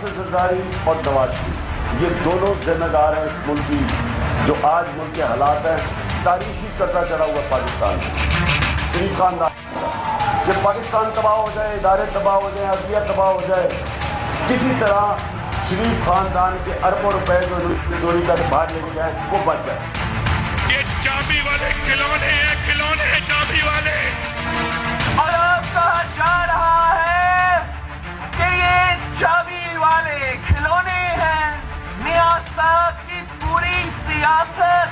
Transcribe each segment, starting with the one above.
नासिर जरदारी और नवाज शरीफ, ये दोनों जिम्मेदार हैं इस मुल्क की जो आज मुल्क के हालात हैं। तारीखी कर्जा चढ़ा हुआ पाकिस्तान, शरीफ खानदान, जब पाकिस्तान तबाह हो जाए, इदारे तबाह हो जाए, अदलिया तबाह हो जाए, किसी तरह शरीफ खानदान के अरबों रुपए जो चोरी कर बाहर लेके गए वो बच जाए। ये चाबी वाले खिलौने हैं, खिलौने हैं चाबी वाले। और अब कहा जा रहा है कि ये चाबी वाले खिलौने हैं। नियाज़ साहब की पूरी सियासत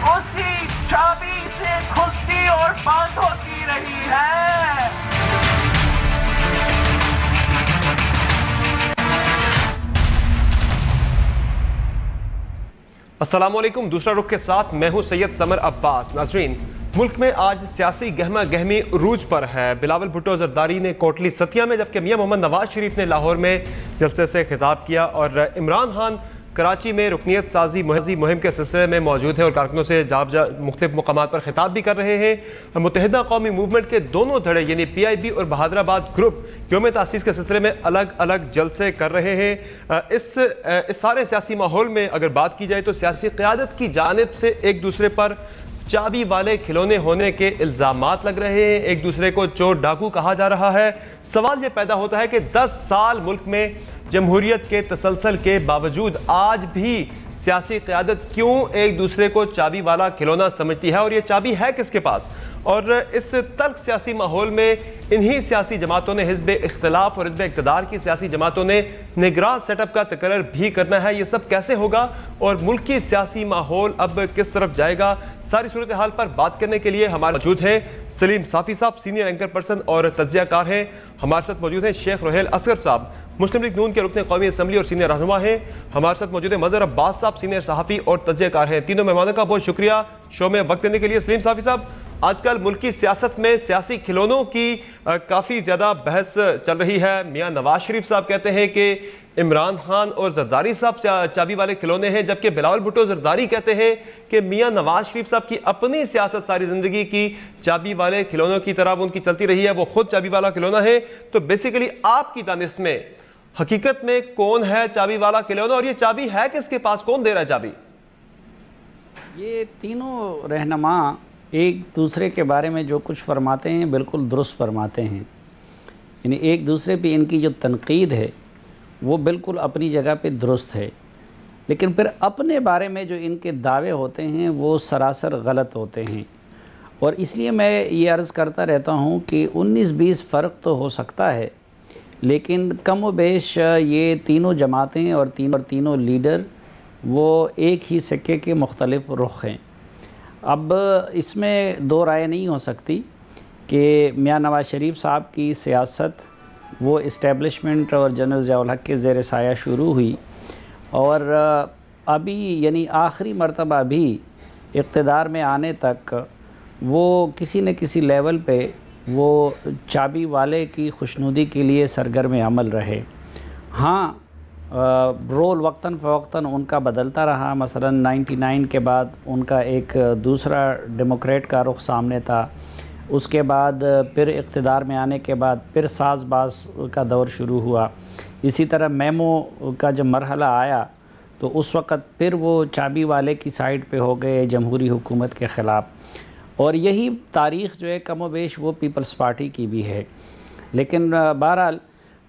उसी चाबी से खुलती और बंद होती रही है। अस्सलाम वालेकुम। दूसरा रुख के साथ मैं हूं सैयद समर अब्बास। नाज़रीन, मुल्क में आज सियासी गहमा गहमी उरूज पर है। बिलावल भुट्टो जरदारी ने कोटली सतिया में, जबकि मियां मोहम्मद नवाज शरीफ ने लाहौर में जलसे से खिताब किया और इमरान खान कराची में रुकनीत साजी मुहिम के सिलसिले में मौजूद है और कारकुनों से मुख्तलिफ मुकामात पर खिताब भी कर रहे हैं। मुत्तहिदा कौमी मूवमेंट के दोनों धड़े यानी PIB और बहादुराबाद ग्रुप यौम तासीस के सिलसिले में अलग अलग जलसे कर रहे हैं। इस सारे सियासी माहौल में अगर बात की जाए तो सियासी क़यादत की जानिब से एक दूसरे पर चाबी वाले खिलौने होने के इल्ज़ामात लग रहे हैं, एक दूसरे को चोर डाकू कहा जा रहा है। सवाल ये पैदा होता है कि 10 साल मुल्क में जमहूरियत के तसलसल के बावजूद आज भी सियासी क़यादत क्यों एक दूसरे को चाबी वाला खिलौना समझती है और ये चाबी है किसके पास। और इस तल्ख सियासी माहौल में इन्हीं सियासी जमातों ने हिज़्ब इख्तिलाफ और हिज़्ब इक़्तिदार की सियासी जमातों ने निगरान सेटअप का तकर्रर भी करना है। ये सब कैसे होगा और मुल्क की सियासी माहौल अब किस तरफ जाएगा, सारी सूरत हाल पर बात करने के लिए हमारे मौजूद हैं सलीम साफ़ी साहब, सीनियर एंकर पर्सन और तज्ज़ियाकार हैं। हमारे साथ मौजूद हैं शेख रोहेल असगर साहब, मुस्लिम लीग नून के रुकन कौमी असम्बली और सीनियर रहनुमा हैं। हमारे साथ मौजूद है मज़हर अब्बास साहब, सीनियर सहाफ़ी और तज्ज़ियाकार हैं। तीनों मेहमानों का बहुत शुक्रिया शो में वक्त देने के लिए। सलीम साफ़ी साहब, आजकल मुल्क की सियासत में सियासी खिलौनों की काफ़ी ज़्यादा बहस चल रही है। मियाँ नवाज शरीफ साहब कहते हैं कि इमरान खान और जरदारी साहब चाबी वाले खिलौने हैं, जबकि बिलावल भुट्टो जरदारी कहते हैं कि मियाँ नवाज शरीफ साहब की अपनी सियासत सारी ज़िंदगी की चाबी वाले खिलौनों की तरह उनकी चलती रही है, वो खुद चाबी वाला खिलौना है। तो बेसिकली आपकी दानिश में हकीकत में कौन है चाबी वाला खिलौना और ये चाबी है किसके पास, कौन दे रहा है चाबी? ये तीनों रहनुमा एक दूसरे के बारे में जो कुछ फरमाते हैं बिल्कुल दुरुस्त फरमाते हैं। यानी एक दूसरे पे इनकी जो तनकीद है वो बिल्कुल अपनी जगह पे दुरुस्त है, लेकिन फिर अपने बारे में जो इनके दावे होते हैं वो सरासर गलत होते हैं। और इसलिए मैं ये अर्ज़ करता रहता हूँ कि 19-20 फ़र्क तो हो सकता है, लेकिन कम व बेश ये तीनों जमातें और तीनों लीडर वो एक ही सिक्के के मुख्तलिफ रुख हैं। अब इसमें दो राय नहीं हो सकती कि मियाँ नवाज शरीफ साहब की सियासत वो इस्टेब्लिशमेंट और जनरल ज़िया उल हक़ के ज़ेर साया शुरू हुई और अभी यानी आखिरी मरतबा भी इक़्तिदार में आने तक वो किसी न किसी लेवल पे वो चाबी वाले की खुशनुदी के लिए सरगर्म अमल रहे। हाँ, रोल वक्तन फ़वक्तन उनका बदलता रहा। मसलन 99 के बाद उनका एक दूसरा डेमोक्रेट का रुख सामने था, उसके बाद फिर इक़्तिदार में आने के बाद फिर साज़बाज़ का दौर शुरू हुआ। इसी तरह मेमो का जब मरहला आया तो उस वक़्त फिर वो चाबी वाले की साइड पे हो गए जमहूरी हुकूमत के ख़िलाफ़। और यही तारीख़ जो है कम व बेश वो पीपल्स पार्टी की भी है। लेकिन बहरहाल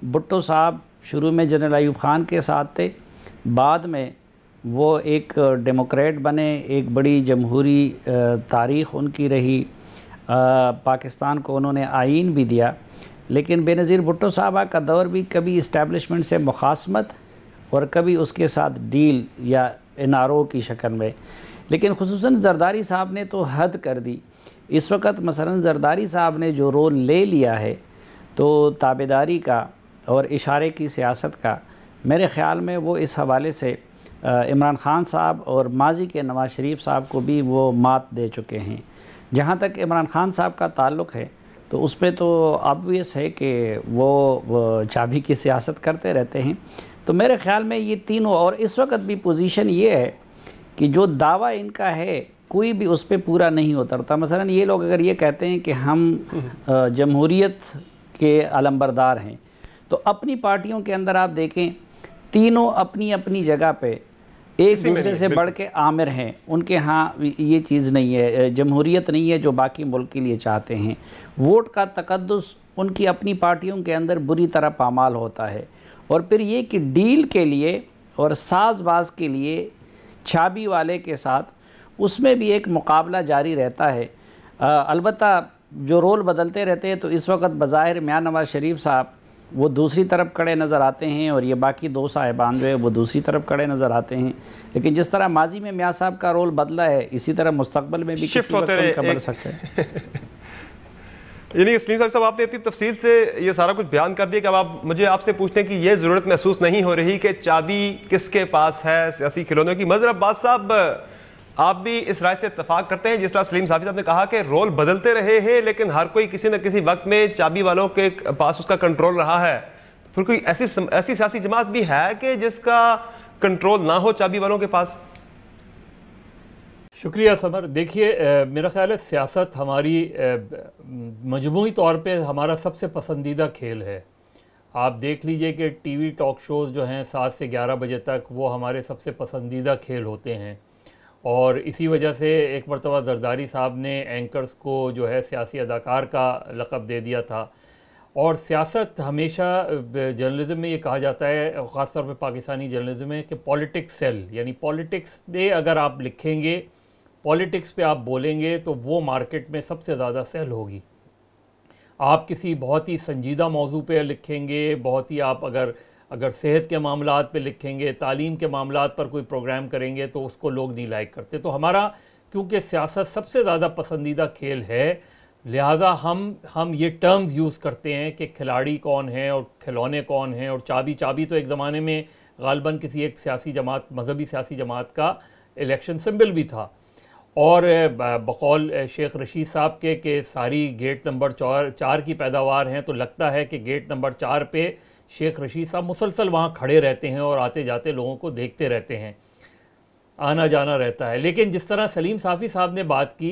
भुट्टो साहब शुरू में जनरल अयूब ख़ान के साथ थे, बाद में वो एक डेमोक्रेट बने, एक बड़ी जमहूरी तारीख़ उनकी रही, पाकिस्तान को उन्होंने आईन भी दिया। लेकिन बेनज़ीर भुट्टो साहबा का दौर भी कभी इस्टेब्लिशमेंट से मुखासमत और कभी उसके साथ डील या NRO की शक्ल में। लेकिन खुसूसन जरदारी साहब ने तो हद कर दी। इस वक्त मसलन जरदारी साहब ने जो रोल ले लिया है तो ताबेदारी का और इशारे की सियासत का, मेरे ख़्याल में वो इस हवाले से इमरान ख़ान साहब और माजी के नवाज शरीफ साहब को भी वो मात दे चुके हैं। जहाँ तक इमरान ख़ान साहब का ताल्लुक़ है तो उस पर तो ऑब्वियस है कि वो चाबी की सियासत करते रहते हैं। तो मेरे ख़्याल में ये तीनों, और इस वक्त भी पोजीशन ये है कि जो दावा इनका है कोई भी उस पर पूरा नहीं उतरता। मसलन ये लोग अगर ये कहते हैं कि हम जमहूरियत के अलंबरदार हैं, तो अपनी पार्टियों के अंदर आप देखें तीनों अपनी अपनी जगह पे एक दूसरे से बढ़ के आमिर हैं। उनके यहाँ ये चीज़ नहीं है, जमहूरियत नहीं है जो बाकी मुल्क के लिए चाहते हैं। वोट का तकद्दुस उनकी अपनी पार्टियों के अंदर बुरी तरह पामाल होता है। और फिर ये कि डील के लिए और साजबाज के लिए चाबी वाले के साथ उसमें भी एक मुकाबला जारी रहता है। अलबत्ता जो रोल बदलते रहते हैं, तो इस वक्त बज़ाहिर मियां नवाज़ शरीफ साहब वो दूसरी तरफ खड़े नज़र आते हैं और ये बाकी दो साहिबान जो है वो दूसरी तरफ खड़े नज़र आते हैं। लेकिन जिस तरह माजी में मियां साहब का रोल बदला है, इसी तरह मुस्तकबिल में भी किसी वक्त उनका बदल सकता है। यानी सलीम साहब, आपने इतनी तफसील से ये सारा कुछ बयान कर दिया कि अब आप मुझे आपसे पूछते हैं कि ये ज़रूरत महसूस नहीं हो रही कि चाबी किसके पास है सियासी खिलौनों की। मज़हर अब्बास साहब, आप भी इस राय से इत्तफाक करते हैं जिस तरह सलीम साहब ने कहा कि रोल बदलते रहे हैं लेकिन हर कोई किसी न किसी वक्त में चाबी वालों के पास उसका कंट्रोल रहा है? फिर कोई ऐसी सियासी जमात भी है कि जिसका कंट्रोल ना हो चाबी वालों के पास? शुक्रिया समर। देखिए, मेरा ख्याल है सियासत हमारी मजमूई तौर पे हमारा सबसे पसंदीदा खेल है। आप देख लीजिए कि टीवी टॉक शोज़ जो हैं 7 से 11 बजे तक वो हमारे सबसे पसंदीदा खेल होते हैं। और इसी वजह से एक मरतबा जरदारी साहब ने एंकर्स को जो है सियासी अदाकार का लक़ब दे दिया था। और सियासत हमेशा जर्नलिज़म में ये कहा जाता है, ख़ास तौर पे पाकिस्तानी जर्नलिज़म में, कि पॉलिटिक्स सेल, यानी पॉलिटिक्स पे अगर आप लिखेंगे, पॉलिटिक्स पे आप बोलेंगे तो वो मार्केट में सबसे ज़्यादा सेल होगी। आप किसी बहुत ही संजीदा मौजू पे लिखेंगे, बहुत ही आप अगर सेहत के मामलात पे लिखेंगे, तालीम के मामलात पर कोई प्रोग्राम करेंगे तो उसको लोग नहीं लाइक करते। तो हमारा क्योंकि सियासत सबसे ज़्यादा पसंदीदा खेल है, लिहाजा हम ये टर्म्स यूज़ करते हैं कि खिलाड़ी कौन है और खिलौने कौन हैं। और चाबी तो एक ज़माने में गालिबन किसी एक सियासी जमात, मजहबी सियासी जमात का इलेक्शन सिंबल भी था। और बकौल शेख रशीद साहब के सारी गेट नंबर 4 की पैदावार हैं, तो लगता है कि गेट नंबर 4 पे शेख रशीद साहब मुसलसल वहाँ खड़े रहते हैं और आते जाते लोगों को देखते रहते हैं, आना जाना रहता है। लेकिन जिस तरह सलीम साफ़ी साहब ने बात की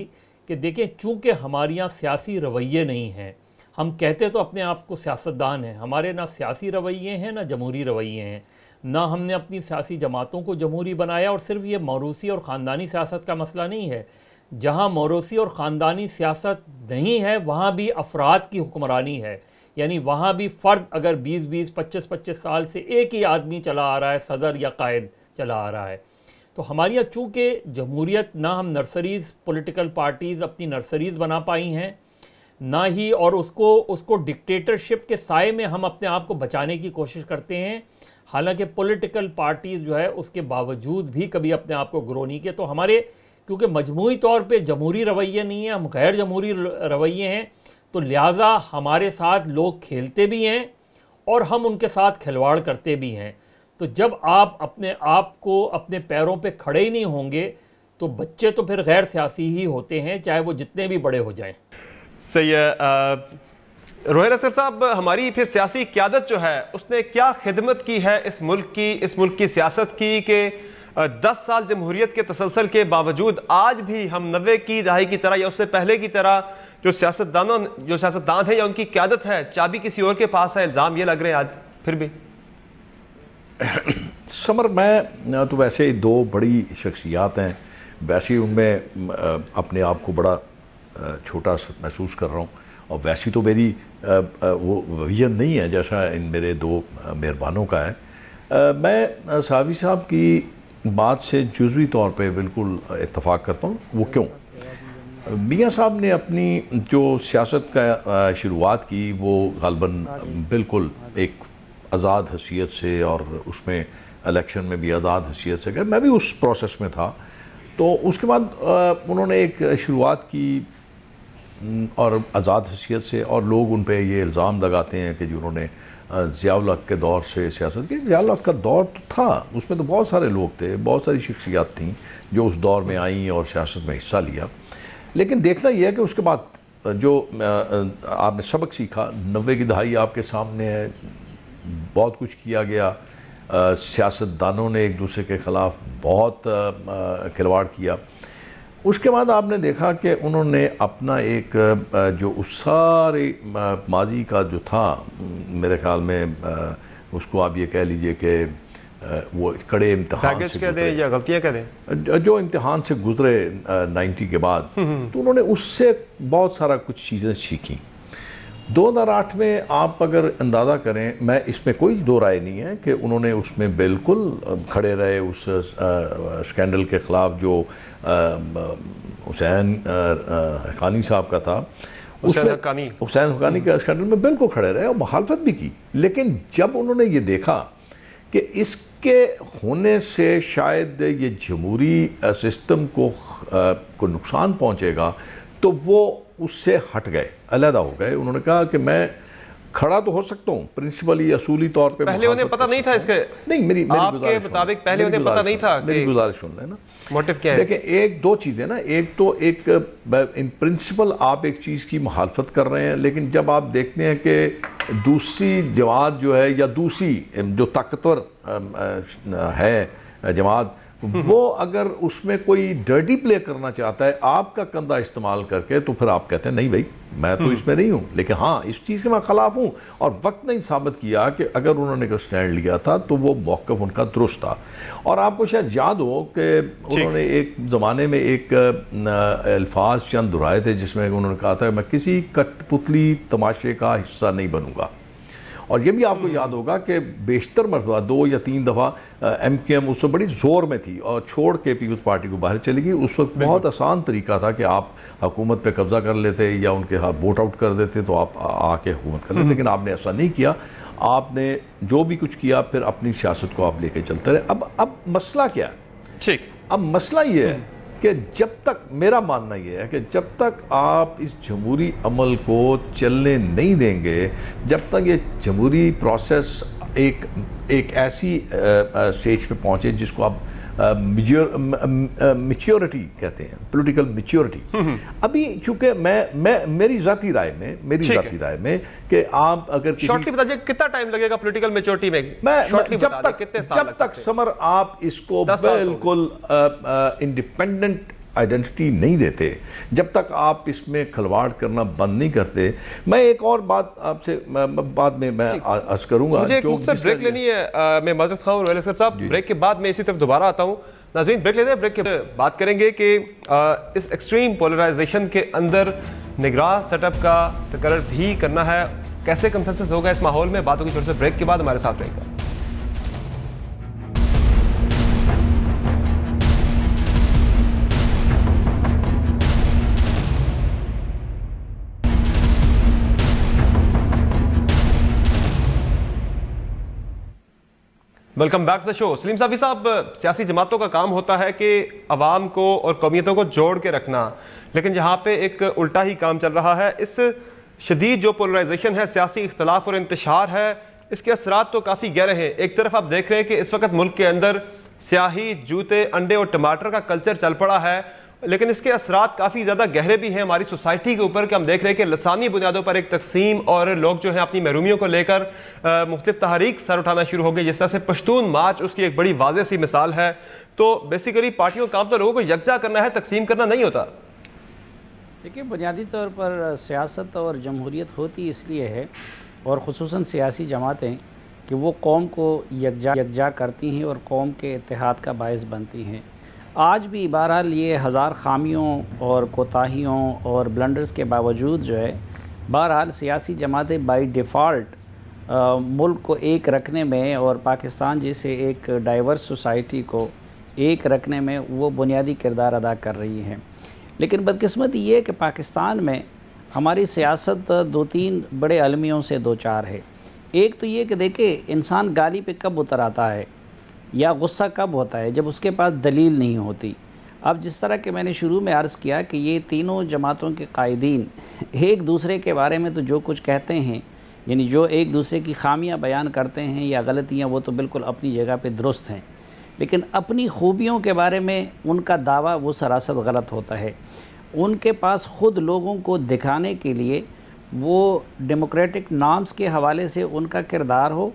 कि देखें, चूँकि हमारे यहाँ सियासी रवैये नहीं हैं, हम कहते तो अपने आप को सियासतदान हैं, हमारे ना सियासी रवैये हैं ना जमहूरी रवैये हैं, ना हमने अपनी सियासी जमातों को जमहूरी बनाया। और सिर्फ ये मौरूसी और ख़ानदानी सियासत का मसला नहीं है, जहाँ मौरूसी और ख़ानदानी सियासत नहीं है वहाँ भी अफराद की हुक्मरानी है। यानी वहाँ भी फ़र्द अगर 20-20, 25-25 साल से एक ही आदमी चला आ रहा है, सदर या कायद चला आ रहा है। तो हमारी यहाँ चूँकि जमहूरियत, ना हम नर्सरीज़, पॉलिटिकल पार्टीज़ अपनी नर्सरीज़ बना पाई हैं, ना ही, और उसको डिक्टेटरशिप के साए में हम अपने आप को बचाने की कोशिश करते हैं। हालांकि पॉलिटिकल पार्टीज़ जो है उसके बावजूद भी कभी अपने आप को ग्रो नहीं किया। तो हमारे क्योंकि मजमूई तौर पे जमहूरी रवैये नहीं है, हम गैर जमहूरी रवैये हैं, तो लिहाजा हमारे साथ लोग खेलते भी हैं और हम उनके साथ खिलवाड़ करते भी हैं। तो जब आप अपने आप को अपने पैरों पे खड़े ही नहीं होंगे तो बच्चे तो फिर गैर सियासी ही होते हैं, चाहे वो जितने भी बड़े हो जाएं। सही है। रोहिर असर साहब, हमारी फिर सियासी क़यादत जो है उसने क्या खिदमत की है इस मुल्क की सियासत की कि 10 साल जमहूरियत के तसलसल के बावजूद आज भी हम 90 की दहाई की तरह या उससे पहले की तरह जो सियासतदान है या उनकी क़यादत है चाबी किसी और के पास है? इल्ज़ाम ये लग रहे हैं आज फिर भी। समर, मैं तो वैसे ही दो बड़ी शख्सियात हैं, वैसे ही उनमें अपने आप को बड़ा छोटा महसूस कर रहा हूँ, और वैसी तो मेरी वो विजन नहीं है जैसा इन मेरे दो मेहरबानों का है। मैं सावी साहब की बात से जुज़वी तौर पे बिल्कुल इत्तफाक करता हूँ। वो क्यों? मियाँ साहब ने अपनी जो सियासत का शुरुआत की वो गालिबन बिल्कुल एक आज़ाद हैसियत से, और उसमें इलेक्शन में भी आज़ाद हैसियत से गए, मैं भी उस प्रोसेस में था। तो उसके बाद उन्होंने एक शुरुआत की और आज़ाद हैसियत से, और लोग उन पे ये इल्ज़ाम लगाते हैं कि जिन्होंने ज़िया-उल हक़ के दौर से सियासत की। ज़िया-उल हक़ का दौर तो था, उसमें तो बहुत सारे लोग थे, बहुत सारी शख्सियात थीं जो उस दौर में आईं और सियासत में हिस्सा लिया। लेकिन देखना यह है कि उसके बाद जो आपने सबक सीखा, 90 की दहाई आपके सामने है, बहुत कुछ किया गया, सियासतदानों ने एक दूसरे के ख़िलाफ़ बहुत खिलवाड़ किया। उसके बाद आपने देखा कि उन्होंने अपना एक जो उस सारे माजी का जो था, मेरे ख्याल में उसको आप ये कह लीजिए कि वो कड़े इम्तिहान से कह दें या गलतियाँ कह दें, जो इम्तिहान से गुजरे 90 के बाद, तो उन्होंने उससे बहुत सारा कुछ चीज़ें सीखी। 2008 में आप अगर अंदाज़ा करें, मैं इसमें कोई दो राय नहीं है कि उन्होंने उसमें बिल्कुल खड़े रहे उस स्कैंडल के ख़िलाफ़ जो हुसैन हक्कानी साहब का था, हुसैन हक्कानी के स्कैंडल में बिल्कुल खड़े रहे और मुखालफत भी की। लेकिन जब उन्होंने ये देखा कि इसके होने से शायद ये जमहूरी सिस्टम को नुकसान पहुंचेगा, तो वो उससे हट गए, अलहदा हो गए। उन्होंने कहा कि मैं खड़ा तो हो सकता हूँ प्रिंसिपली असूली तौर पे। पहले उन्हें पता नहीं था इसके, नहीं मेरी आपके मुताबिक पहले उन्हें पता नहीं था, मेरी गुजारिश सुन लेना, मोटिव क्या है? देखिए, एक दो चीज़ें ना, एक तो इन प्रिंसिपल आप एक चीज़ की मुखालफत कर रहे हैं, लेकिन जब आप देखते हैं कि दूसरी जमात जो है या दूसरी जो ताकतवर है जमात, वो अगर उसमें कोई डर्टी प्ले करना चाहता है आपका कंधा इस्तेमाल करके, तो फिर आप कहते हैं नहीं भाई मैं तो इसमें नहीं हूँ। लेकिन हाँ, इस चीज़ के मैं ख़िलाफ़ हूँ, और वक्त ने साबित किया कि अगर उन्होंने कोई स्टैंड लिया था तो वो मौक़िफ़ उनका दुरुस्त था। और आपको शायद याद हो कि उन्होंने एक ज़माने में एक अल्फाज चंद दोहराए थे जिसमें उन्होंने कहा था मैं किसी कठपुतली तमाशे का हिस्सा नहीं बनूँगा। और ये भी आपको याद होगा कि बेशतर मरतबा 2 या 3 दफ़ा MKM उस वक्त बड़ी ज़ोर में थी और छोड़ के पीपल्स पार्टी को बाहर चली गई। उस वक्त बहुत आसान तरीका था कि आप हुकूमत पे कब्ज़ा कर लेते या उनके हाथ वोट आउट कर देते तो आप आके हुकूमत कर लेते, लेकिन आपने ऐसा नहीं किया। आपने जो भी कुछ किया फिर अपनी सियासत को आप लेके चलते रहे। अब मसला क्या है? ठीक, अब मसला ये है कि जब तक, मेरा मानना ये है कि जब तक आप इस जमहूरी अमल को चलने नहीं देंगे, जब तक ये जमहूरी प्रोसेस एक ऐसी स्टेज पे पहुंचे जिसको आप मैच्योरिटी कहते हैं, पॉलिटिकल मैच्योरिटी। अभी चूंकि मेरी ज़ाती राय में कि आप अगर शॉर्टली बता दीजिए कितना टाइम लगेगा पॉलिटिकल मैच्योरिटी में? जब तक समर आप इसको बिल्कुल इंडिपेंडेंट आइडेंटिटी नहीं देते, जब तक आप इसमें खिलवाड़ करना बंद नहीं करते। मैं एक और बात आपसे बाद में मैं अर्ज करूंगा, मुझे एक ब्रेक लेनी है। मैं माजरत खां और साहब, ब्रेक के बाद मैं इसी तरफ दोबारा आता हूं। नाज़रीन ब्रेक लेते हैं, ब्रेक के बात करेंगे कि इस एक्सट्रीम पोलराइजेशन के अंदर निगरान सेटअप का तकर्रर भी करना है, कैसे कंसेंसस होगा इस माहौल में, बातों की छोटे से ब्रेक के बाद हमारे साथ रहेगा। Welcome back to the show. Salim Safi साहब, सियासी जमातों का काम होता है कि अवाम को और कौमियतों को जोड़ के रखना, लेकिन यहाँ पे एक उल्टा ही काम चल रहा है। इस शदीद जो पोलराइजेशन है, सियासी इख्तलाफ और इंतशार है, इसके असरात तो काफ़ी गहरे हैं। एक तरफ आप देख रहे हैं कि इस वक्त मुल्क के अंदर स्याही, जूते, अंडे और टमाटर का कल्चर चल पड़ा है, लेकिन इसके असरात काफ़ी ज़्यादा गहरे भी हैं हमारी सोसाइटी के ऊपर, कि हम देख रहे हैं कि लसानी बुनियादों पर एक तकसीम और लोग जो हैं अपनी महरूमियों को लेकर मुख्तलिफ तहरीक सर उठाना शुरू हो गई। जिस तरह से पश्तून मार्च उसकी एक बड़ी वाज़ेह सी मिसाल है। तो बेसिकली पार्टियों का काम तो लोगों को यकजा करना है, तकसीम करना नहीं होता। देखिए, बुनियादी तौर पर सियासत और जमहूरियत होती इसलिए है, और ख़ुसूसन सियासी जमातें, कि वो कौम को यकजा करती हैं और कौम के इत्तेहाद का बायस बनती हैं। आज भी बहरहाल ये हज़ार खामियों और कोताहियों और ब्लंडर्स के बावजूद जो है, बहरहाल सियासी जमातें बाई डिफ़ॉल्ट मुल्क को एक रखने में और पाकिस्तान जैसे एक डाइवर्स सोसाइटी को एक रखने में वो बुनियादी किरदार अदा कर रही हैं। लेकिन बदकिस्मती ये है कि पाकिस्तान में हमारी सियासत 2-3 बड़े अलमियों से दो चार है। एक तो ये कि देखिए, इंसान गाली पे कब उतर आता है या गुस्सा कब होता है, जब उसके पास दलील नहीं होती। अब जिस तरह के मैंने शुरू में अर्ज़ किया कि ये तीनों जमातों के कायदीन एक दूसरे के बारे में तो जो कुछ कहते हैं, यानी जो एक दूसरे की खामियां बयान करते हैं या गलतियां, वो तो बिल्कुल अपनी जगह पे दुरुस्त हैं, लेकिन अपनी खूबियों के बारे में उनका दावा वो सरासर गलत होता है। उनके पास ख़ुद लोगों को दिखाने के लिए वो डेमोक्रेटिक नॉर्म्स के हवाले से उनका किरदार हो,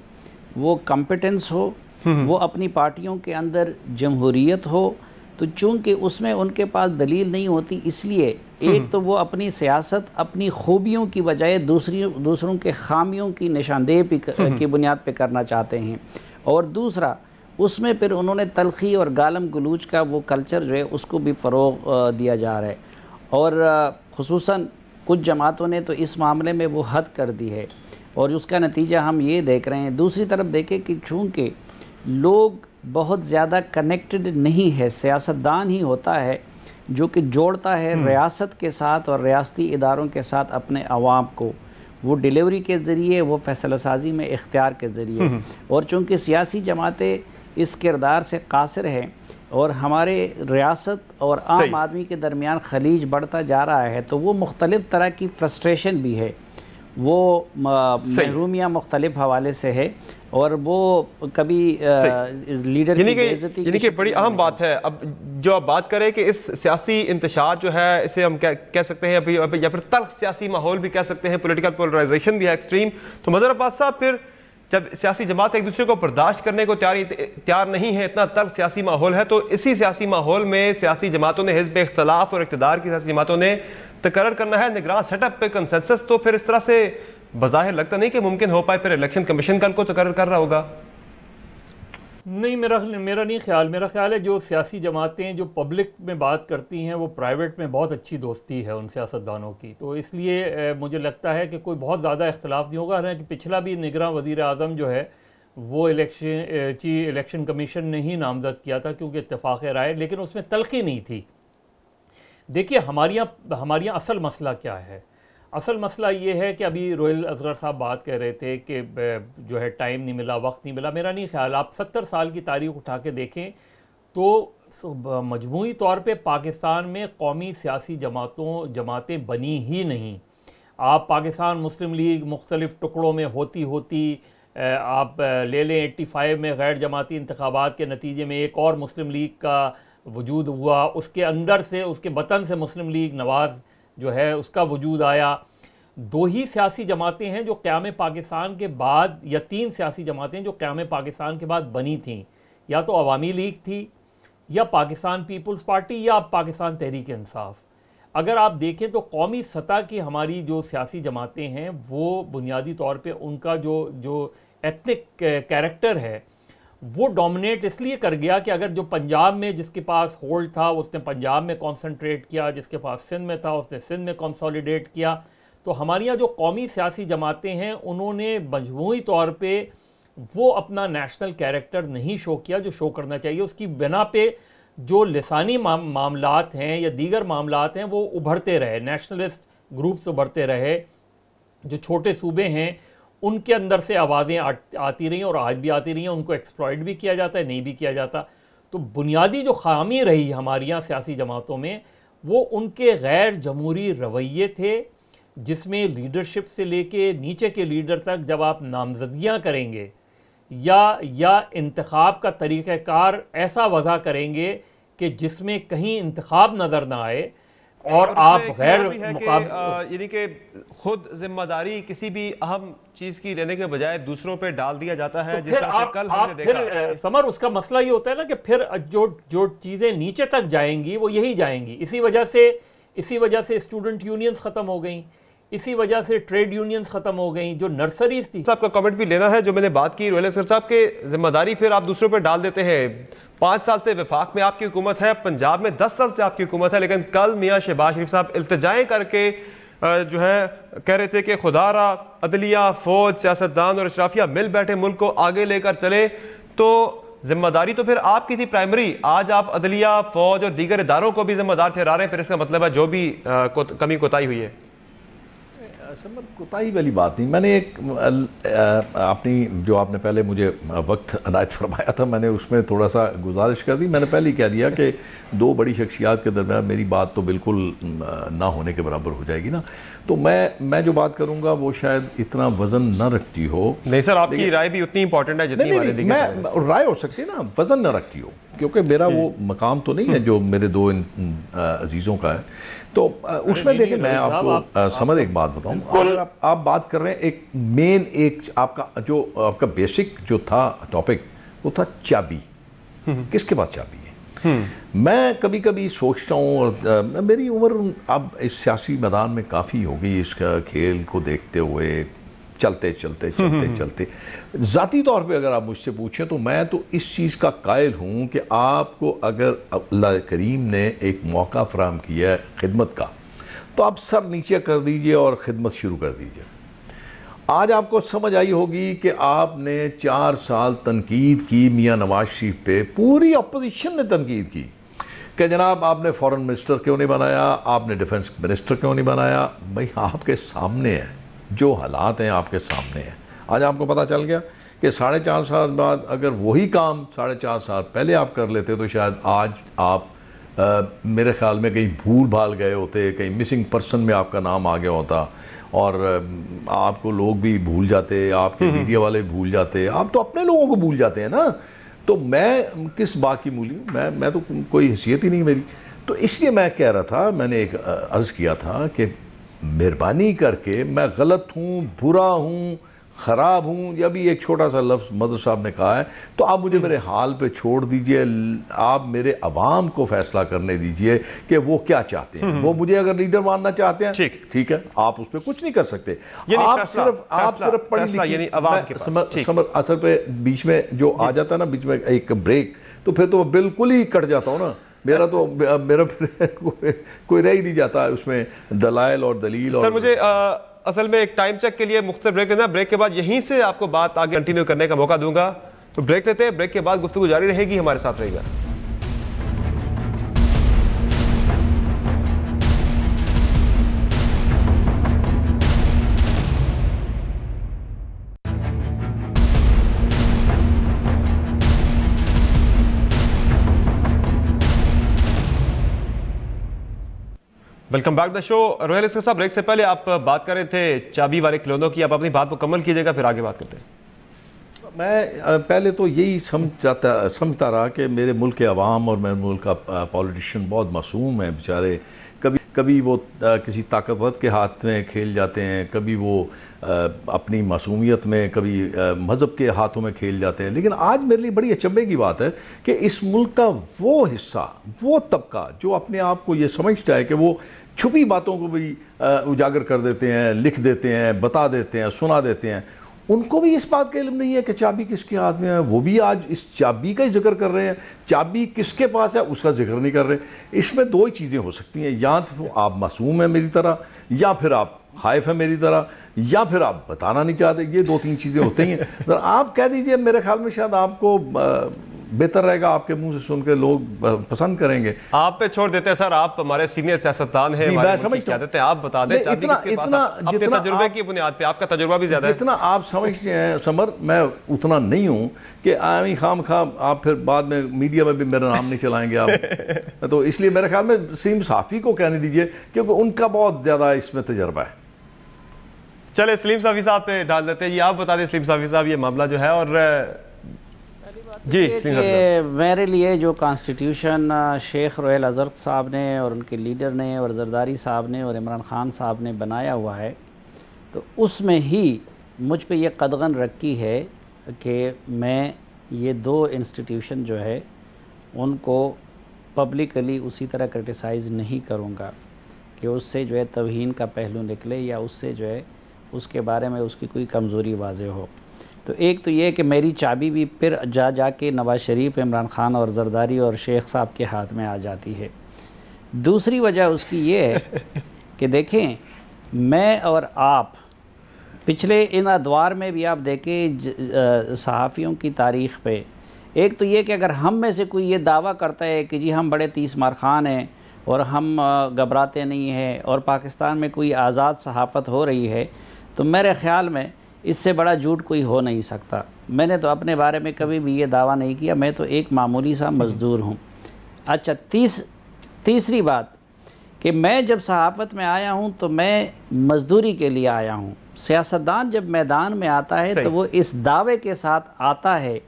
वो कॉम्पिटेंस हो, वो अपनी पार्टियों के अंदर जमहूरियत हो, तो चूँकि उसमें उनके पास दलील नहीं होती, इसलिए एक तो वो अपनी सियासत अपनी खूबियों की बजाय दूसरों के खामियों की निशानदेही की बुनियाद पे करना चाहते हैं, और दूसरा उसमें फिर उन्होंने तलखी और गालम गलूच का वो कल्चर जो है उसको भी फ़रोग़ दिया जा रहा है। और ख़ुसूसन कुछ जमातों ने तो इस मामले में वो हद कर दी है और उसका नतीजा हम ये देख रहे हैं। दूसरी तरफ देखें कि चूँकि लोग बहुत ज़्यादा कनेक्टेड नहीं है, सियासतदान ही होता है जो कि जोड़ता है रियासत के साथ और रियासती इदारों के साथ अपने अवाम को, वो डिलीवरी के ज़रिए, वो फ़ैसला साजी में इख्तियार के ज़रिए। और चूँकि सियासी जमातें इस किरदार से कासिर हैं और हमारे रियासत और आम आदमी के दरमियान खलीज बढ़ता जा रहा है, तो वो मुख्तलिफ़ तरह की फ्रस्ट्रेशन भी है, वो महरूमियाँ मुख्तलिफ़ हवाले से है और वो कभी लीडर की यानी कि बड़ी अहम बात है। अब जो आप बात करें कि इस सियासी इंतशार जो है इसे हम कह सकते हैं अभी या फिर तल्ख सियासी माहौल भी कह सकते हैं, पॉलिटिकल पोलराइजेशन भी है एक्सट्रीम। तो मज़हर अब्बास साहब, फिर जब सियासी जमात एक दूसरे को बर्दाश्त करने को तैयार नहीं है, इतना तल्ख सियासी माहौल है, तो इसी सियासी माहौल में सियासी जमातों ने हिज़्ब इख्तिलाफ और इक़्तिदार की सियासी जमातों ने तकर्रर करना है निगरान सेटअप पे कंसेंसस। तो फिर इस तरह से बज़ाहिर लगता नहीं कि मुमकिन हो पाए। फिर इलेक्शन कमीशन कल को तकर्रर कर रहा होगा। नहीं, मेरा नहीं ख्याल। मेरा ख्याल है जो सियासी जमातें जो पब्लिक में बात करती हैं वो प्राइवेट में बहुत अच्छी दोस्ती है उन सियासतदानों की, तो इसलिए मुझे लगता है कि कोई बहुत ज़्यादा इख्तिलाफ नहीं होगा। हालांकि पिछला भी निगरान वज़ीर आज़म जो है वो इलेक्शन कमीशन ने ही नामज़द किया था क्योंकि इत्तेफाक़ राय, लेकिन उसमें तलख़ी नहीं थी। देखिए हमारे यहाँ असल मसला क्या है। असल मसला ये है कि अभी रोहिल असगर साहब बात कर रहे थे कि जो है टाइम नहीं मिला, वक्त नहीं मिला। मेरा नहीं ख्याल, आप 70 साल की तारीख उठा के देखें तो मजमूई तौर पे पाकिस्तान में कौमी सियासी जमातें बनी ही नहीं। आप पाकिस्तान मुस्लिम लीग मुख्तलिफ़ टुकड़ों में होती आप ले लें 85 में गैर जमाती इंतखाबात के नतीजे में एक और मुस्लिम लीग का वजूद हुआ, उसके अंदर से उसके बतन से मुस्लिम लीग नवाज़ जो है उसका वजूद आया। 2 ही सियासी जमातें हैं जो क़याम पाकिस्तान के बाद, या 3 सियासी जमातें जो क़याम पाकिस्तान के बाद बनी थीं, या तो अवामी लीग थी, या पाकिस्तान पीपल्स पार्टी, या पाकिस्तान तहरीक इंसाफ। अगर आप देखें तो कौमी सतह की हमारी जो सियासी जमातें हैं वो बुनियादी तौर पे उनका जो एथनिक कैरेक्टर है वो डोमिनेट इसलिए कर गया कि अगर जो पंजाब में जिसके पास होल्ड था उसने पंजाब में कॉन्सनट्रेट किया, जिसके पास सिंध में था उसने सिंध में कंसोलिडेट किया। तो हमारे यहाँ जो कौमी सियासी जमातें हैं उन्होंने मजमूई तौर पे वो अपना नेशनल कैरेक्टर नहीं शो किया जो शो करना चाहिए। उसकी बिना पे जो लिसानी मामलात हैं या दीगर मामलात हैं वो उभरते रहे, नेशनलिस्ट ग्रुप्स उभरते रहे। जो छोटे सूबे हैं उनके अंदर से आवाज़ें आती रही और आज भी आती रही हैं, उनको एक्सप्लॉइट भी किया जाता है, नहीं भी किया जाता। तो बुनियादी जो खामी रही हमारी यहाँ सियासी जमातों में वो उनके गैर जमहूरी रवैये थे, जिसमें लीडरशिप से लेके नीचे के लीडर तक जब आप नामजदगियाँ करेंगे या इंतखाब का तरीक़ाकार ऐसा वज़ा करेंगे कि जिसमें कहीं इंतखाब नज़र ना आए और आप गैर यानी कि खुद जिम्मेदारी किसी भी अहम चीज की लेने के बजाय दूसरों पे डाल दिया जाता है। तो फिर समर उसका मसला ये होता है ना कि फिर जो चीजें नीचे तक जाएंगी वो यही जाएंगी। इसी वजह से स्टूडेंट यूनियंस खत्म हो गई, इसी वजह से ट्रेड यूनियंस खत्म हो गई जो नर्सरीज थी। आपका कमेंट भी लेना है जो मैंने बात की रोहिल असगर साहब के, जिम्मेदारी फिर आप दूसरों पर डाल देते हैं। 5 साल से वफाक में आपकी हुकूमत है, पंजाब में 10 साल से आपकी हुकूमत है, लेकिन कल मियाँ शहबाज शरीफ साहब इल्तिजाएं करके जो है कह रहे थे कि खुदारा अदलिया, फौज, सियासतदान और अशराफिया मिल बैठे मुल्क को आगे लेकर चले। तो जिम्मेदारी तो फिर आपकी थी प्राइमरी। आज आप अदलिया, फौज और दीगर इदारों को भी जिम्मेदार ठहरा रहे हैं। फिर इसका मतलब है जो भी कमी कोताही हुई है। कोताही वाली बात नहीं। मैंने एक अपनी जो आपने पहले मुझे वक्त अनायत फरमाया था, मैंने उसमें थोड़ा सा गुजारिश कर दी। मैंने पहले ही कह दिया कि 2 बड़ी शख्सियात के दरमियान मेरी बात तो बिल्कुल ना होने के बराबर हो जाएगी ना। तो मैं जो बात करूंगा वो शायद इतना वजन ना रखती हो। नहीं सर, आपकी राय भी उतनी इंपॉर्टेंट है जितनी हमारे लिए राय हो सकती है ना, वजन ना रखती हो, क्योंकि मेरा वो मकाम तो नहीं है जो मेरे 2 अजीज़ों का है। तो उसमें देखिए मैं आपको समझ एक बात बताऊं। अगर आप बात कर रहे हैं एक आपका जो आपका बेसिक जो था टॉपिक वो था चाबी, किसके पास चाबी है। मैं कभी कभी सोचता हूँ, और मेरी उम्र अब इस सियासी मैदान में काफ़ी हो गई, इसका खेल को देखते हुए चलते चलते चलते चलते ज़ाती तौर पे अगर आप मुझसे पूछें तो मैं तो इस चीज़ का कायल हूँ कि आपको अगर अल्लाह करीम ने एक मौका फराहम किया है खिदमत का, तो आप सर नीचे कर दीजिए और ख़िदमत शुरू कर दीजिए। आज आपको समझ आई होगी कि आपने 4 साल तनकीद की मियाँ नवाज शरीफ पे, पूरी अपोजिशन ने तनकीद की कि जनाब आपने फॉरेन मिनिस्टर क्यों नहीं बनाया, आपने डिफेंस मिनिस्टर क्यों नहीं बनाया। भाई आपके सामने है, जो हालात हैं आपके सामने हैं। आज आपको पता चल गया कि 4.5 साल बाद अगर वही काम 4.5 साल पहले आप कर लेते तो शायद आज आप मेरे ख्याल में कहीं भूल भाल गए होते, कहीं मिसिंग पर्सन में आपका नाम आ गया होता और आपको लोग भी भूल जाते, आपके मीडिया वाले भूल जाते। आप तो अपने लोगों को भूल जाते हैं ना। तो मैं किस बात की मूली, मैं तो कोई हैसियत ही नहीं मेरी। तो इसलिए मैं कह रहा था, मैंने एक अर्ज़ किया था कि मेहरबानी करके, मैं गलत हूँ, बुरा हूँ, ख़राब हूँ, या भी एक छोटा सा लफ्ज़ मदर साहब ने कहा है, तो आप मुझे मेरे हाल पे छोड़ दीजिए। आप मेरे अवाम को फैसला करने दीजिए कि वो क्या चाहते हैं। वो मुझे अगर लीडर मानना चाहते हैं ठीक है, आप उस पर कुछ नहीं कर सकते। आप सिर्फ पढ़ लिखिए। असल पे बीच में जो आ जाता है ना, बीच में एक ब्रेक, तो फिर तो बिल्कुल ही कट जाता हूँ ना। मेरा कोई रह ही नहीं जाता उसमें दलाइल और दलील। सर मुझे असल में एक टाइम चेक के लिए मुख्तलिफ ब्रेक लेना, ब्रेक के बाद यहीं से आपको बात आगे कंटिन्यू करने का मौका दूंगा। तो ब्रेक लेते हैं, ब्रेक के बाद गुफ्तगू जारी रहेगी, हमारे साथ रहेगा। Welcome back the show. Rohel इसके साथ ब्रेक से पहले आप बात कर रहे थे चाबी वाले खिलौनों की, आप अपनी बात मुकम्मल कीजिएगा, फिर आगे बात करते हैं। मैं पहले तो यही समझता रहा कि मेरे मुल्क के अवाम और मेरे मुल्क का पॉलिटिशियन बहुत मासूम है बेचारे। कभी वो किसी ताकतवर के हाथ में खेल जाते हैं, कभी वो अपनी मासूमियत में, कभी मज़हब के हाथों में खेल जाते हैं। लेकिन आज मेरे लिए बड़ी अचंभे की बात है कि इस मुल्क का वो हिस्सा, वो तबका जो अपने आप को ये समझता है कि वो छुपी बातों को भी उजागर कर देते हैं, लिख देते हैं, बता देते हैं, सुना देते हैं, उनको भी इस बात का इल्म नहीं है कि चाबी किसके हाथ में है। वो भी आज इस चाबी का ही जिक्र कर रहे हैं, चाबी किसके पास है उसका जिक्र नहीं कर रहे। इसमें दो ही चीज़ें हो सकती हैं, या तो आप मासूम हैं मेरी तरह, या फिर आप खाइफ हैं मेरी तरह, या फिर आप बताना नहीं चाहते। ये 2-3 चीज़ें होती हैं। आप कह दीजिए, मेरे ख्याल में शायद आपको बेहतर रहेगा, आपके मुंह से सुन के लोग पसंद करेंगे। आप पे छोड़ देते हैं सर, आप हमारे सीनियर सियासतदान हैं, मैं समझता हूं। आप बता दें चाबी किसके पास है। जितना तजुर्बे की बुनियाद पे, आपका तजुर्बा भी ज्यादा है। जितना आप समझते हैं समर, मैं उतना नहीं हूं कि आमी खाम आप फिर बाद में मीडिया में भी मेरा नाम नहीं चलाएंगे आप। तो इसलिए मेरे ख्याल में सलीम साफ़ी को कहने दीजिए, क्योंकि उनका बहुत ज्यादा इसमें तजर्बा है। चले सलीम साफ़ी साहब पे डाल देते हैं जी। आप बता दें सलीम साफ़ी साहब, ये मामला जो है, और जी मेरे लिए जो कॉन्स्टिट्यूशन शेख रोहेल अज़हर साहब ने और उनके लीडर ने और जरदारी साहब ने और इमरान ख़ान साहब ने बनाया हुआ है, तो उसमें ही मुझ पे ये कदगन रखी है कि मैं ये 2 इंस्टीट्यूशन जो है उनको पब्लिकली उसी तरह क्रिटिसाइज़ नहीं करूँगा कि उससे जो है तौहीन का पहलू निकले, या उससे जो है उसके बारे में उसकी कोई कमज़ोरी वाज़ेह हो। तो एक तो ये कि मेरी चाबी भी फिर जाके नवाज़ शरीफ, इमरान ख़ान और जरदारी और शेख साहब के हाथ में आ जाती है। दूसरी वजह उसकी ये है कि देखें, मैं और आप पिछले इन अदवार में भी आप देखें सहाफ़ियों की तारीख़ पे, एक तो ये कि अगर हम में से कोई ये दावा करता है कि जी हम बड़े 30 मार खान हैं और हम घबराते नहीं हैं और पाकिस्तान में कोई आज़ाद सहाफ़त हो रही है, तो मेरे ख़्याल में इससे बड़ा झूठ कोई हो नहीं सकता। मैंने तो अपने बारे में कभी भी ये दावा नहीं किया, मैं तो एक मामूली सा मज़दूर हूँ। अच्छा, तीसरी बात कि मैं जब सहाफ़त में आया हूँ तो मैं मज़दूरी के लिए आया हूँ। सियासतदान जब मैदान में आता है तो वो इस दावे के साथ आता है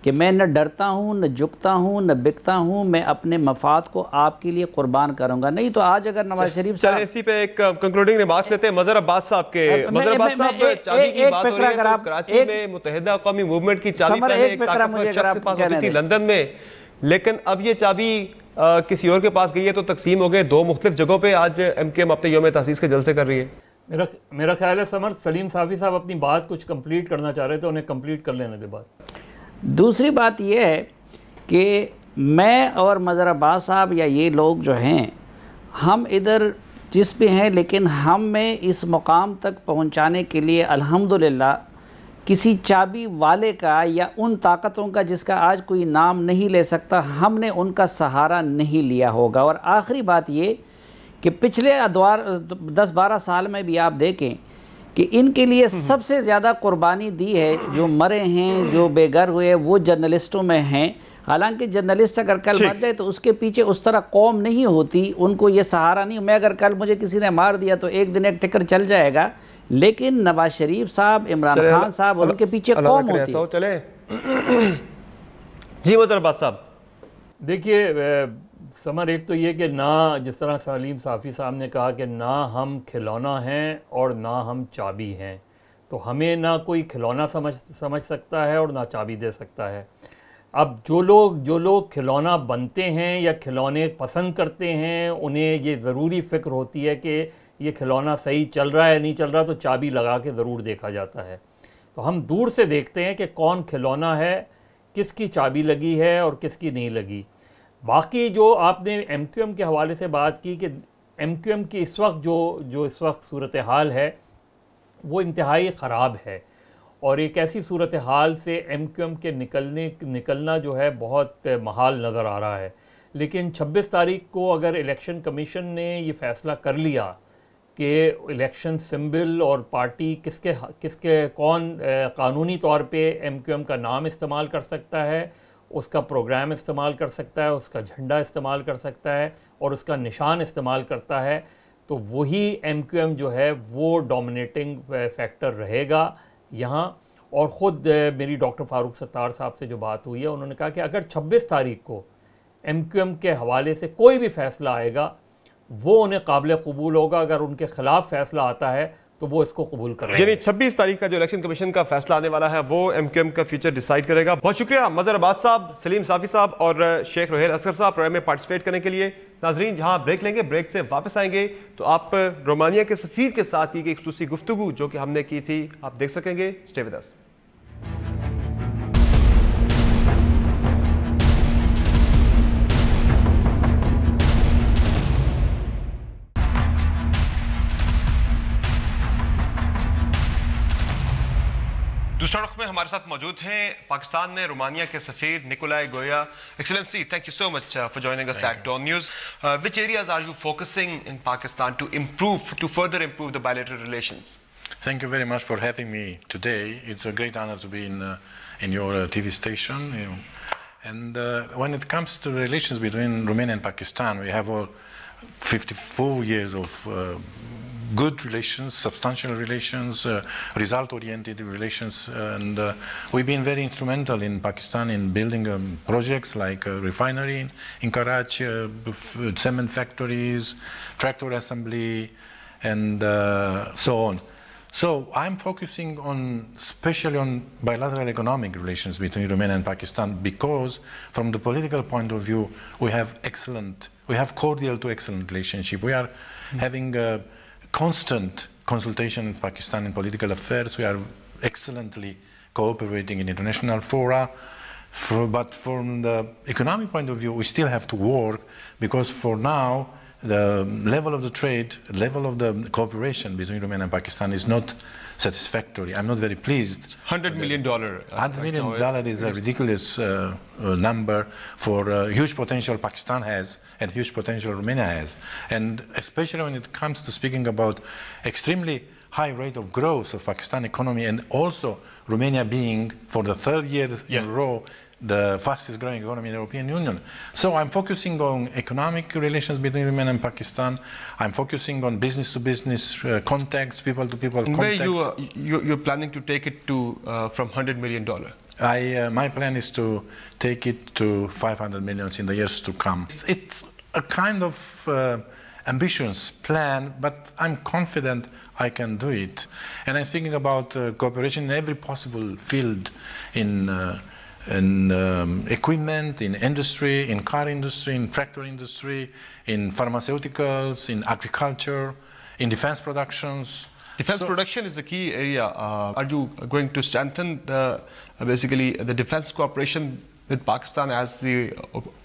कि मैं न डरता हूँ, न झुकता हूँ, न बिकता हूँ, मैं अपने मफाद को आपके लिए कुर्बान करूँगा। नहीं तो आज अगर नवाज शरीफ साहब, इसी पे एक कंक्लूडिंग रिमार्क्स लेते हैं मज़हर अब्बास साहब के। मज़हर अब्बास साहब, चाबी की बात हो रही है तो कराची में मुत्तहिदा कौमी मूवमेंट की चाबी पहले एक ताकतवर शख्स के पास होती थी लंदन में, लेकिन अब ये चाबी किसी और के पास गई है तो तकसीम हो गए 2 मुख्तलिफ जगहों पे। आज MKM अपने यौम तहसीस के जलसे कर रही है। मेरा ख्याल है समर, सलीम साफ़ी साहब अपनी बात कुछ कंप्लीट करना चाह रहे थे, उन्हें कंप्लीट कर लेने दे बात। दूसरी बात यह है कि मैं और मज़हर अब्बास साहब या ये लोग जो हैं, हम इधर जिस भी हैं, लेकिन हम में इस मुकाम तक पहुंचाने के लिए अल्हम्दुलिल्लाह किसी चाबी वाले का या उन ताकतों का जिसका आज कोई नाम नहीं ले सकता, हमने उनका सहारा नहीं लिया होगा। और आखिरी बात ये कि पिछले 10-12 साल में भी आप देखें कि इनके लिए सबसे ज़्यादा कुर्बानी दी है, जो मरे हैं, जो बेघर हुए, वो जर्नलिस्टों में हैं। हालांकि जर्नलिस्ट अगर कल मर जाए तो उसके पीछे उस तरह कौम नहीं होती, उनको ये सहारा नहीं। मैं अगर कल मुझे किसी ने मार दिया तो एक दिन एक टिकर चल जाएगा, लेकिन नवाज शरीफ साहब, इमरान खान साहब, उनके पीछे कौम होती है। चले जी मज़हर अब्बास साहब। देखिए समर, एक तो ये कि ना, जिस तरह सलीम साफ़ी साहब ने कहा कि ना हम खिलौना हैं और ना हम चाबी हैं, तो हमें ना कोई खिलौना समझ सकता है और ना चाबी दे सकता है। अब जो लोग खिलौना बनते हैं या खिलौने पसंद करते हैं, उन्हें ये ज़रूरी फ़िक्र होती है कि ये खिलौना सही चल रहा है नहीं चल रहा, तो चाबी लगा के ज़रूर देखा जाता है। तो हम दूर से देखते हैं कि कौन खिलौना है, किसकी चाबी लगी है और किसकी नहीं लगी। बाकी जो आपने MQM के हवाले से बात की कि MQM की इस वक्त जो इस वक्त सूरत हाल है वो इंतहाई ख़राब है, और एक ऐसी सूरत हाल से MQM के निकलना जो है बहुत महाल नज़र आ रहा है। लेकिन 26 तारीख को अगर इलेक्शन कमीशन ने ये फ़ैसला कर लिया कि इलेक्शन सिंबल और पार्टी किसके कौन कानूनी तौर पे MQM का नाम इस्तेमाल कर सकता है, उसका प्रोग्राम इस्तेमाल कर सकता है, उसका झंडा इस्तेमाल कर सकता है और उसका निशान इस्तेमाल करता है, तो वही MQM जो है वो डोमिनेटिंग फैक्टर रहेगा यहाँ। और ख़ुद मेरी डॉक्टर फ़ारूक सत्तार साहब से जो बात हुई है, उन्होंने कहा कि अगर 26 तारीख को MQM के हवाले से कोई भी फ़ैसला आएगा वो उन्हें काबिल कबूल होगा, अगर उनके ख़िलाफ़ फ़ैसला आता है तो वो इसको कबूल करेंगे। यानी 26 तारीख का जो इलेक्शन कमीशन का फैसला आने वाला है वो MQM का फ्यूचर डिसाइड करेगा। बहुत शुक्रिया मज़हर अब्बास साहब, सलीम साफ़ी साहब और शेख रोहेल असगर साहब प्रोग्राम में पार्टिसिपेट करने के लिए। नाजरीन, जहां ब्रेक लेंगे, ब्रेक से वापस आएंगे तो आप रोमानिया के सफ़ीर के साथ की एक खुसूसी गुफ्तगू जो कि हमने की थी आप देख सकेंगे। Stay with us. दूसरा रुख में हमारे साथ मौजूद हैं पाकिस्तान में रोमानिया के सफीर Nicolae Goia. Excellency, thank you so much for joining us at Dawn News. Which areas are you focusing in Pakistan to further improve the bilateral relations? Thank you very much for having me today. It's a great honor to be in your TV station. And when it comes to relations between Romania and Pakistan, we have 54 years of good relations, substantial relations, result-oriented relations, and we've been very instrumental in Pakistan in building projects like a refinery in Karachi, cement factories, tractor assembly, and so on. So I'm focusing especially on bilateral economic relations between Romania and Pakistan, because from the political point of view, we have cordial to excellent relationship. We are having constant consultation in Pakistan in political affairs. We are excellently cooperating in international fora. But from the economic point of view, we still have to work, because for now, the level of the trade, level of the cooperation between Romania and Pakistan is not satisfactory. I'm not very pleased. $100 million. $100 million is a ridiculous number for huge potential Pakistan has and huge potential Romania has. And especially when it comes to speaking about extremely high rate of growth of Pakistan economy, and also Romania being for the third year in a row the fastest growing economy in the European Union. So I'm focusing on economic relations between Romania and Pakistan. I'm focusing on business to business contacts, people to people contacts. Where you're planning to take it to from $100 million? My plan is to take it to 500 million in the years to come. It's a kind of ambitious plan, but I'm confident I can do it. And I'm thinking about cooperation in every possible field, in equipment, in industry, in car industry, in tractor industry, in pharmaceuticals, in agriculture, in defense productions, Defense production is a key area. Are you going to strengthen basically the defense cooperation with Pakistan as the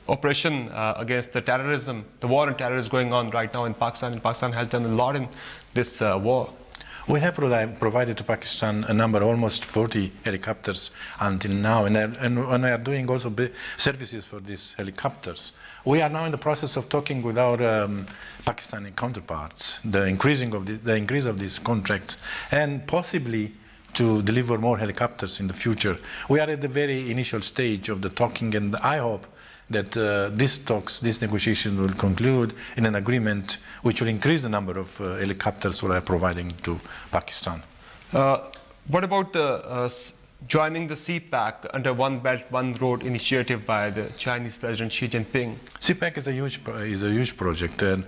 operation against the terrorism, the war on terror is going on right now in Pakistan, and Pakistan has done a lot in this war? We have provided to Pakistan a number, almost 40 helicopters until now, and we are doing also services for these helicopters. We are now in the process of talking with our Pakistani counterparts, the increase of these contracts, and possibly to deliver more helicopters in the future. We are at the very initial stage of the talking, and I hope that these negotiations will conclude in an agreement which will increase the number of helicopters we are providing to Pakistan. What about joining the CPEC under One Belt, One Road initiative by the Chinese President Xi Jinping? CPEC is a huge project, and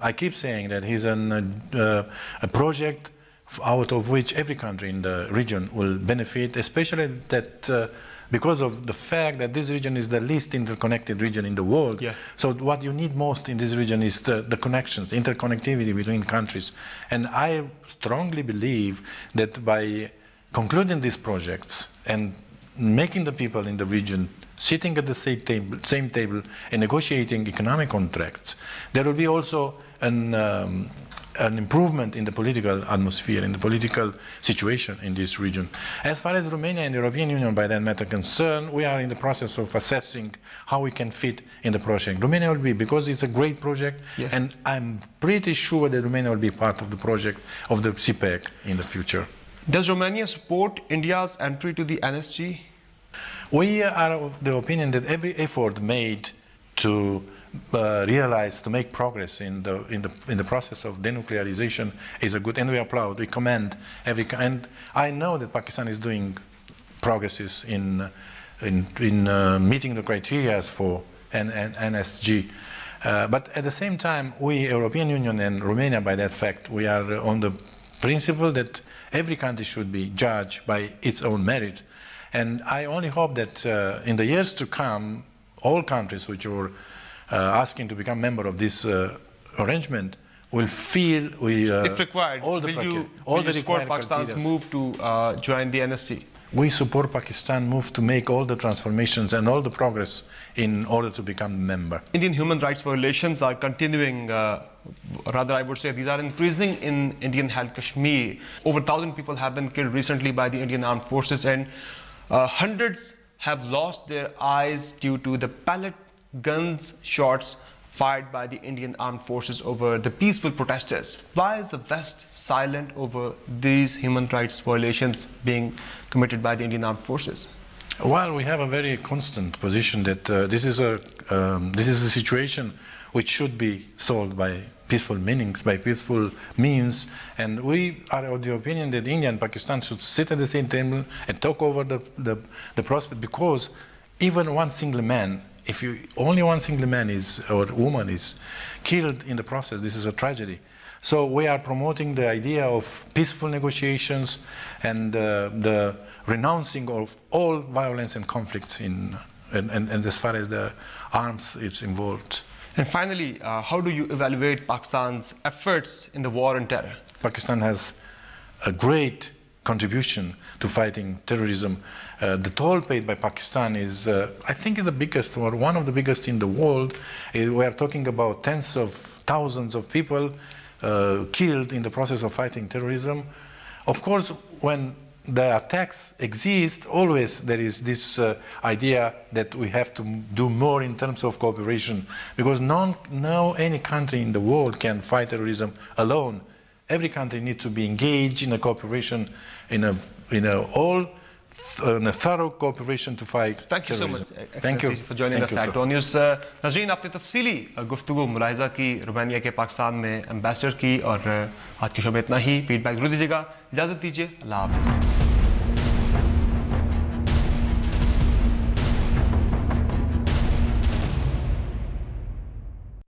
I keep saying that it's a project out of which every country in the region will benefit, especially that because of the fact that this region is the least interconnected region in the world. Yeah. So what you need most in this region is the connections, interconnectivity between countries. And I strongly believe that by concluding these projects and making the people in the region sitting at the same table and negotiating economic contracts, there will be also an improvement in the political atmosphere, in the political situation in this region. As far as Romania and the European Union, by that matter, concerned, we are in the process of assessing how we can fit in the project. Romania will be, because it's a great project, yeah, and I'm pretty sure that Romania will be part of the project of the CPEC in the future. Does Romania support India's entry to the NSG? We are of the opinion that every effort made to to make progress in the process of denuclearization is a good, and we applaud, we commend and I know that Pakistan is doing progresses in meeting the criteria for NSG. But at the same time, we, European Union and Romania, by that fact, we are on the principle that every country should be judged by its own merit. And I only hope that in the years to come, all countries which were asking to become member of this arrangement will feel if required, will you support Pakistan's move to join the NSG? We support Pakistan move to make all the transformations and all the progress in order to become a member. Indian human rights violations are continuing, rather I would say these are increasing in Indian-held Kashmir. Over 1,000 people have been killed recently by the Indian Armed Forces, and hundreds have lost their eyes due to the pellet guns shots fired by the Indian Armed Forces over the peaceful protesters. Why is the West silent over these human rights violations being committed by the Indian Armed Forces? Well, we have a very constant position that this is a situation which should be solved by peaceful means, and we are of the opinion that India and Pakistan should sit at the same table and talk over the prospect, because even one single man, if only one single man or woman is killed in the process, this is a tragedy. So we are promoting the idea of peaceful negotiations and the renouncing of all violence and conflicts and as far as the arms is involved. And finally, how do you evaluate Pakistan's efforts in the war on terror? Pakistan has a great contribution to fighting terrorism. The toll paid by Pakistan is, I think, is the biggest, or one of the biggest in the world. We are talking about tens of thousands of people killed in the process of fighting terrorism. Of course, when the attacks exist, always there is this idea that we have to do more in terms of cooperation, because no any country in the world can fight terrorism alone. Every country needs to be engaged in a cooperation, in a thorough cooperation to fight terrorism. Thank you so much. Thank you for joining us at News. नाज़रीन, आपने तफसीली गुफ्तगू मुलाहिज़ा की Romania के पाकिस्तान में ambassador की, और आज की शो में इतना ही। फीडबैक जरूर दीजिएगा। इजाज़त दीजिए। अल्लाह हाफ़िज़।